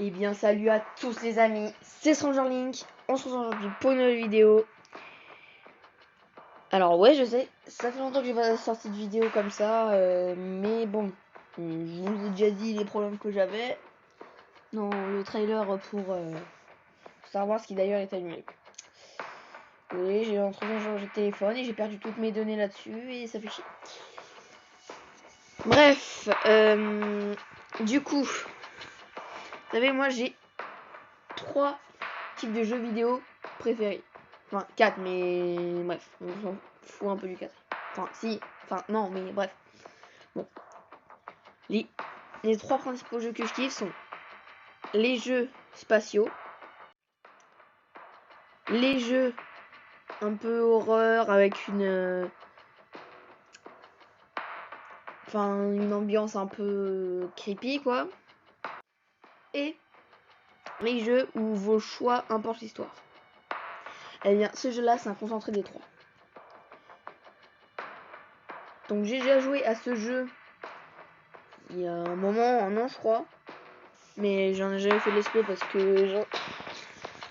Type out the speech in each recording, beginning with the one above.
Eh bien salut à tous les amis, c'est StrangerLink, on se retrouve aujourd'hui pour une nouvelle vidéo. Alors ouais je sais, ça fait longtemps que j'ai pas sorti de vidéo comme ça, mais bon, je vous ai déjà dit les problèmes que j'avais dans le trailer pour Star Wars qui d'ailleurs est annulé. Oui, j'ai entre-temps changé de téléphone et j'ai perdu toutes mes données là-dessus et ça fait chier. Bref, du coup, vous savez moi j'ai 3 types de jeux vidéo préférés. Enfin, 4, mais bref, on s'en fout un peu du 4. Enfin, si, enfin, non, mais bref. Bon. Les 3 principaux jeux que je kiffe sont les jeux spatiaux, les jeux un peu horreur avec une ambiance un peu creepy, quoi. Et les jeux où vos choix importent l'histoire. Eh bien, ce jeu-là, c'est un concentré des 3. Donc, j'ai déjà joué à ce jeu il y a un moment, un an, je crois. Mais j'en ai jamais fait l'esprit parce que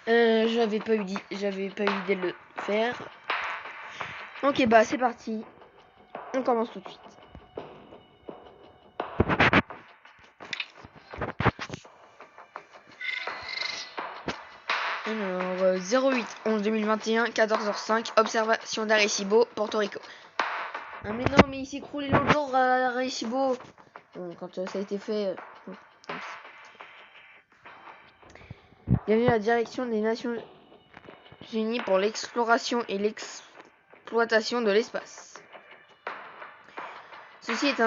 j'avais pas eu l'idée de le faire. Ok, bah c'est parti. On commence tout de suite. Alors, 08-11-2021, 14h05, observation d'Arecibo, Porto Rico. Ah mais non, mais il s'est écroulé l'autre jour à Arecibo. Bon, quand ça a été fait... Bienvenue à la direction des Nations Unies pour l'exploration et l'exploitation de l'espace. Ceci est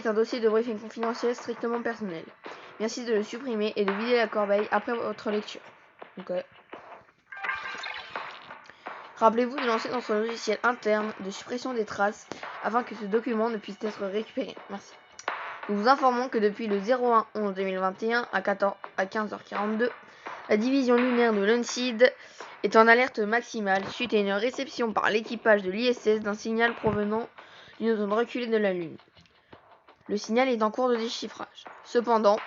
un dossier de briefing confidentiel strictement personnel. Merci de le supprimer et de vider la corbeille après votre lecture. Okay. Rappelez-vous de lancer dans son logiciel interne de suppression des traces afin que ce document ne puisse être récupéré. Merci. Nous vous informons que depuis le 01-11-2021 à 15h42, la division lunaire de Luncid est en alerte maximale suite à une réception par l'équipage de l'ISS d'un signal provenant d'une zone reculée de la Lune. Le signal est en cours de déchiffrage. Cependant,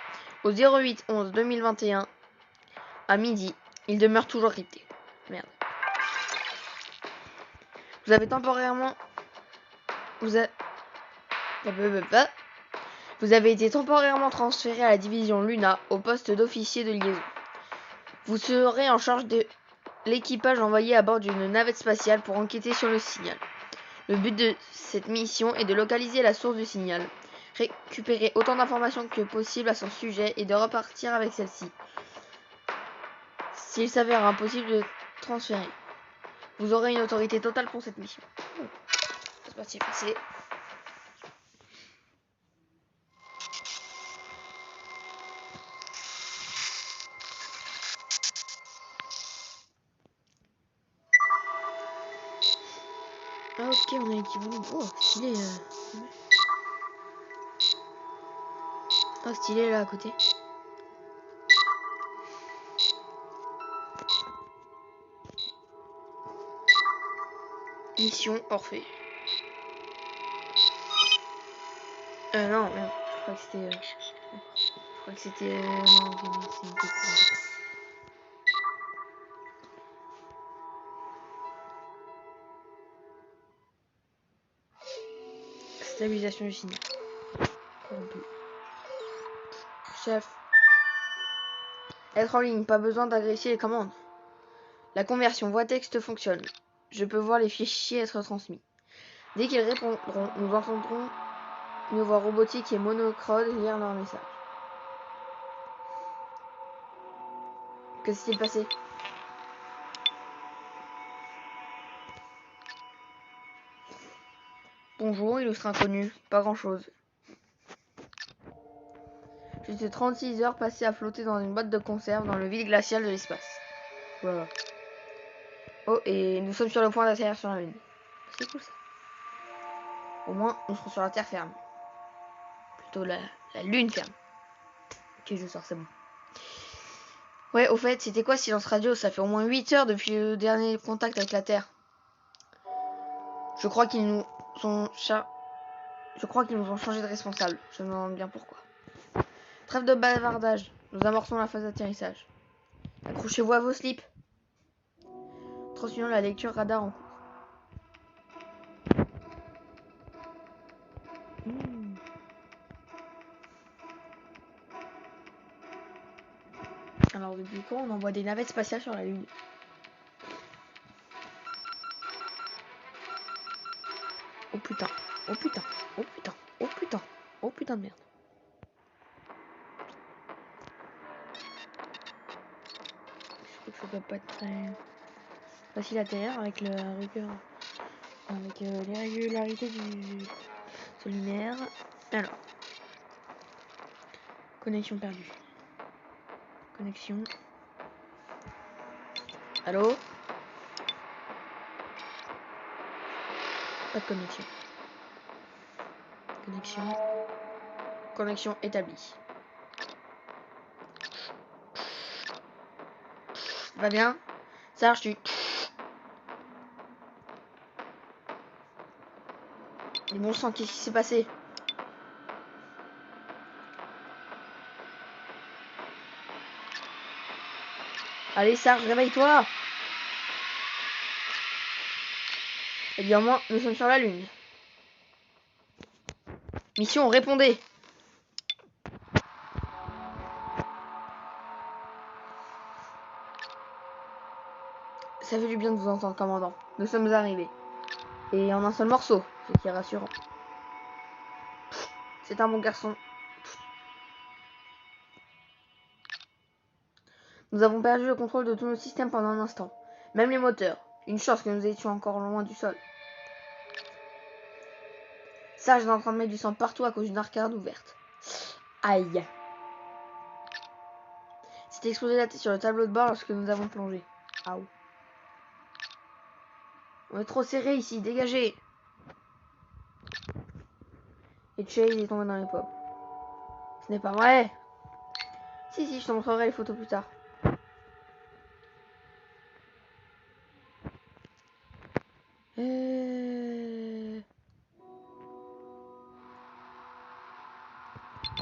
au 08-11-2021 à midi, il demeure toujours crypté. Merde. Vous avez été temporairement transféré à la division Luna au poste d'officier de liaison. Vous serez en charge de l'équipage envoyé à bord d'une navette spatiale pour enquêter sur le signal. Le but de cette mission est de localiser la source du signal, récupérer autant d'informations que possible à son sujet et de repartir avec celle-ci. S'il s'avère impossible de transférer, vous aurez une autorité totale pour cette mission. C'est pas si facile. Ah ok, on a l'équivalent. Oh, stylé. Oh, stylé là à côté. Mission Orphée. Non, merde. Je crois que c'était... non, c'était quoi. Stabilisation du signal. Chef. Être en ligne, pas besoin d'agresser les commandes. La conversion voix-texte fonctionne. Je peux voir les fichiers être transmis. Dès qu'ils répondront, nous entendrons une voix robotique et monochrone lire leur message. Que s'est-il passé? Bonjour, illustre inconnu. Pas grand-chose. Juste 36 heures passées à flotter dans une boîte de conserve dans le vide glacial de l'espace. Voilà. Oh, et nous sommes sur le point d'atterrir sur la Lune. C'est cool ça. Au moins, nous serons sur la Terre ferme. Plutôt la Lune ferme. Ok, je sors, c'est bon. Ouais, au fait, c'était quoi Silence Radio? Ça fait au moins 8 heures depuis le dernier contact avec la Terre. Je crois qu'ils nous ont changé de responsable. Je me demande bien pourquoi. Trêve de bavardage. Nous amorçons la phase d'atterrissage. Accrochez-vous à vos slips. Transmettons la lecture radar en cours. Alors depuis quand on envoie des navettes spatiales sur la Lune? Oh putain, oh putain, oh putain, oh putain, oh putain de merde. Je trouve que ça doit pas être très facile à atterrir avec le avec l'irrégularité du solinaire. Alors, connexion perdue. Connexion. Allô? Pas de connexion. Connexion. Connexion établie. Va bien? Serge, tu... Mais bon sang, qu'est-ce qui s'est passé? Allez Serge, réveille-toi! Eh bien moi, nous sommes sur la Lune. Mission, répondez! Ça fait du bien de vous entendre, commandant. Nous sommes arrivés. Et en un seul morceau, ce qui est rassurant. C'est un bon garçon. Nous avons perdu le contrôle de tous nos systèmes pendant un instant. Même les moteurs. Une chance que nous étions encore loin du sol. Serge est en train de mettre du sang partout à cause d'une arcade ouverte. Aïe. C'était explosé la tête sur le tableau de bord lorsque nous avons plongé. Aouh. On est trop serré ici, dégagez. Et Chase est tombé dans les pommes. Ce n'est pas vrai. Si, je te montrerai les photos plus tard.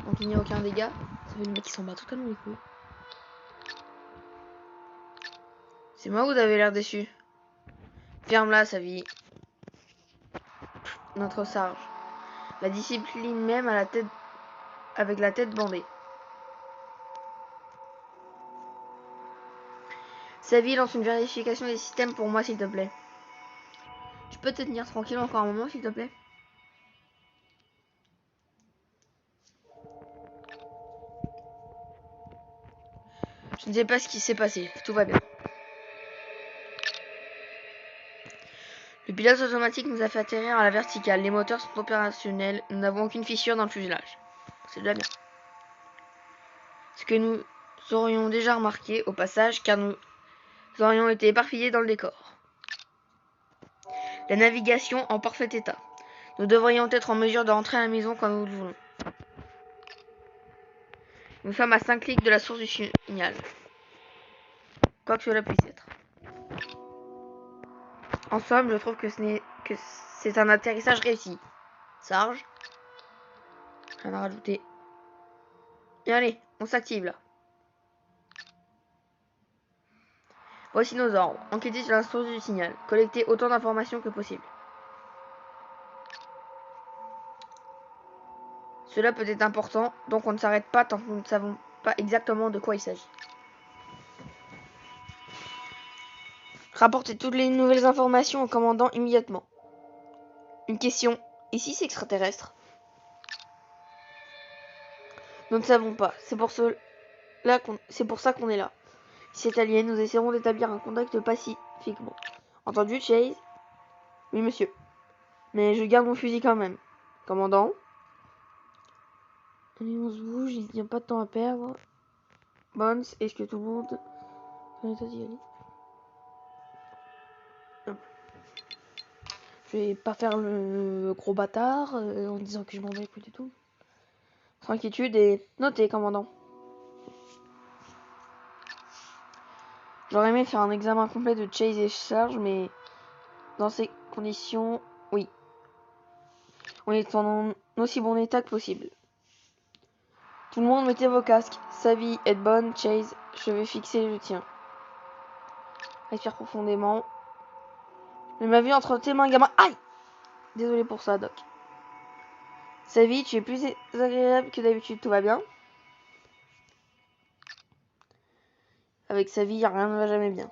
Donc il n'y a aucun dégât. Ça fait le mec qui s'en bat totalement les couilles. C'est moi, vous avez l'air déçu. Ferme-la, sa vie. Notre Sarge. La discipline même à la tête, avec la tête bandée. Savy lance une vérification des systèmes pour moi, s'il te plaît. Tu peux te tenir tranquille encore un moment, s'il te plaît? Je ne sais pas ce qui s'est passé. Tout va bien. Le pilote automatique nous a fait atterrir à la verticale. Les moteurs sont opérationnels. Nous n'avons aucune fissure dans le fuselage. C'est déjà bien. Ce que nous aurions déjà remarqué au passage, car nous aurions été éparpillés dans le décor. La navigation en parfait état. Nous devrions être en mesure de rentrer à la maison quand nous le voulons. Nous sommes à 5 clics de la source du signal. Quoi que cela puisse être. En somme, je trouve que c'est un atterrissage réussi. Sarge. Rien à rajouter. Et allez, on s'active là. Voici nos ordres. Enquêter sur la source du signal. Collecter autant d'informations que possible. Cela peut être important, donc on ne s'arrête pas tant que nous ne savons pas exactement de quoi il s'agit. Rapportez toutes les nouvelles informations au commandant immédiatement. Une question. Et si c'est extraterrestre? Nous ne savons pas. C'est pour ça qu'on est là. Si c'est alien, nous essaierons d'établir un contact pacifiquement. Entendu, Chase? Oui, monsieur. Mais je garde mon fusil quand même. Commandant? Allez, on se bouge, il n'y a pas de temps à perdre. Bones, est-ce que tout le monde est en état d'y aller? Je vais pas faire le gros bâtard en disant que je m'en vais plus du tout. Sans inquiétude et notez, commandant. J'aurais aimé faire un examen complet de Chase et Sarge, mais dans ces conditions, oui. On est en aussi bon état que possible. Tout le monde mettez vos casques. Sa vie est bonne, Chase. Je vais fixer le tien. Respire profondément. Mets ma vie entre tes mains, gamin. Aïe! Désolé pour ça, Doc. Sa vie, tu es plus agréable que d'habitude, tout va bien? Avec sa vie, rien ne va jamais bien.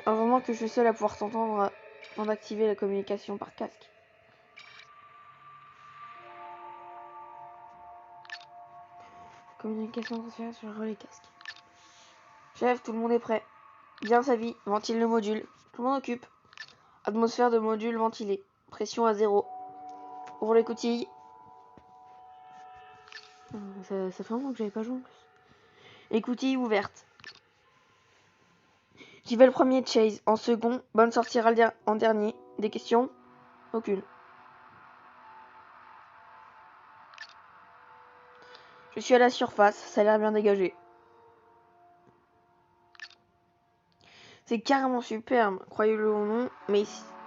Heureusement que je suis seul à pouvoir t'entendre avant d'activer la communication par casque. Communication transférée sur le relais casque. Chef, tout le monde est prêt. Bien sa vie, ventile le module. Je m'en occupe. Atmosphère de module ventilé. Pression à 0. Ouvre les coutilles. Ça fait longtemps que j'avais pas joué en plus. Les coutilles ouvertes. J'y vais le premier, Chase. En second, bonne sortie en dernier. Des questions? Aucune. Je suis à la surface, ça a l'air bien dégagé. C'est carrément superbe, croyez-le ou non, mais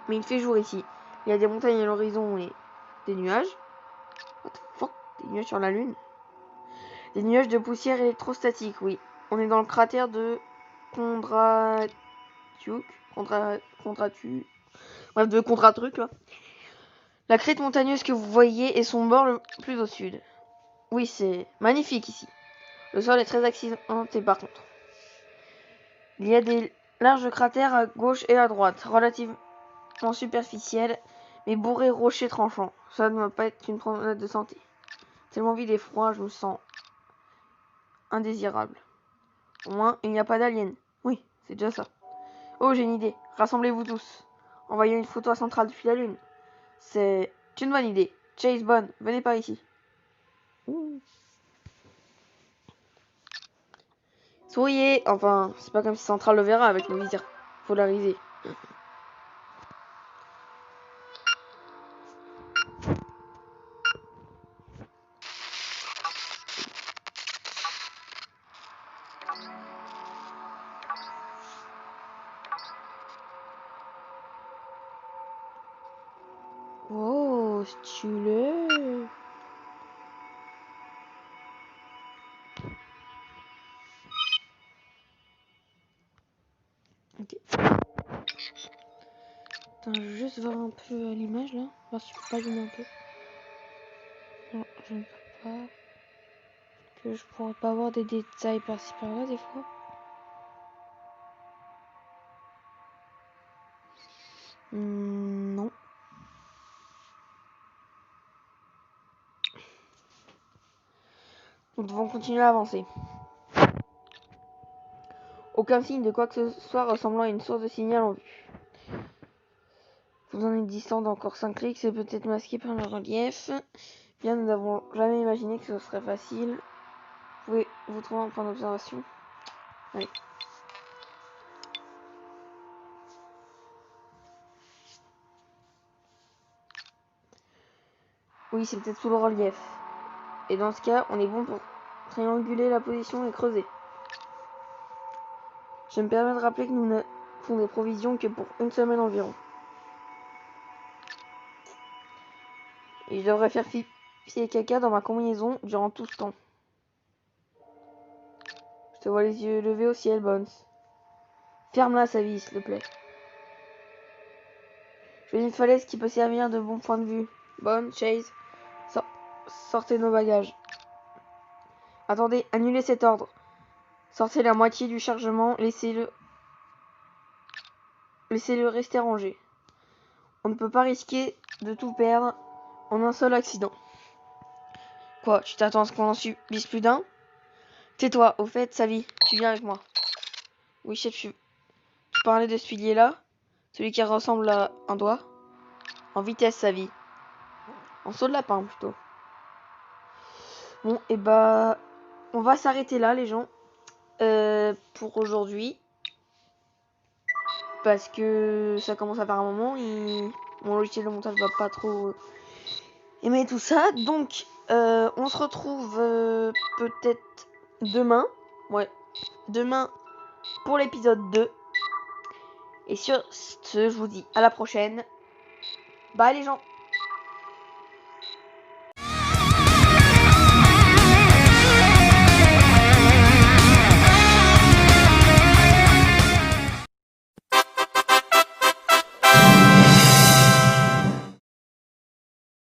il fait jour ici. Il y a des montagnes à l'horizon et des nuages. What the fuck? Des nuages sur la lune? Des nuages de poussière électrostatique, oui. On est dans le cratère de Kondratyuk. Bref, de Kondratruc, là. La crête montagneuse que vous voyez est son bord le plus au sud. Oui, c'est magnifique ici. Le sol est très accidenté par contre. Il y a des larges cratères à gauche et à droite, relativement superficiels, mais bourrés rochers tranchants. Ça ne va pas être une promenade de santé. Tellement vide et froid, je me sens indésirable. Au moins, il n'y a pas d'aliens. Oui, c'est déjà ça. Oh, j'ai une idée. Rassemblez-vous tous. Envoyez une photo à centrale depuis la Lune. C'est une bonne idée. Chase Bond, venez par ici. Ouh. Souriez. Enfin, c'est pas comme si Centrale le verra avec nos visières polarisées. Oh, stylé. Ok. Attends, je vais juste voir un peu l'image là. Voir si je peux pas zoomer un peu. Non, je ne peux pas. Que je pourrais pas voir des détails par-ci par-là des fois. Non. Nous devons continuer à avancer. Aucun signe de quoi que ce soit ressemblant à une source de signal en vue. Vous en êtes distant d'encore 5 clics, c'est peut-être masqué par le relief. Bien, nous n'avons jamais imaginé que ce serait facile. Vous pouvez vous trouver un point d'observation. Allez. Oui, c'est peut-être sous le relief. Et dans ce cas, on est bon pour trianguler la position et creuser. Je me permets de rappeler que nous n'avons des provisions que pour une semaine environ. Et je devrais faire pipi et caca dans ma combinaison durant tout ce temps. Je te vois les yeux levés au ciel, Bones. Ferme-la, sa vie, s'il te plaît. Je vais une falaise qui peut servir de bon point de vue. Bones, Chase, sortez nos bagages. Attendez, annulez cet ordre. Sortez la moitié du chargement, laissez-le rester rangé. On ne peut pas risquer de tout perdre en un seul accident. Quoi, tu t'attends à ce qu'on en subisse plus d'un? Tais-toi, au fait, Savy, tu viens avec moi. Oui, chef, tu parlais de ce pilier-là? Celui qui ressemble à un doigt? En vitesse, Savy. En saut de lapin, plutôt. Bon, et bah... on va s'arrêter là, les gens. Pour aujourd'hui. Parce que ça commence à faire un moment. Mon logiciel de montage va pas trop aimer tout ça. Donc, on se retrouve peut-être demain. Ouais, demain pour l'épisode 2. Et sur ce, je vous dis à la prochaine. Bye les gens.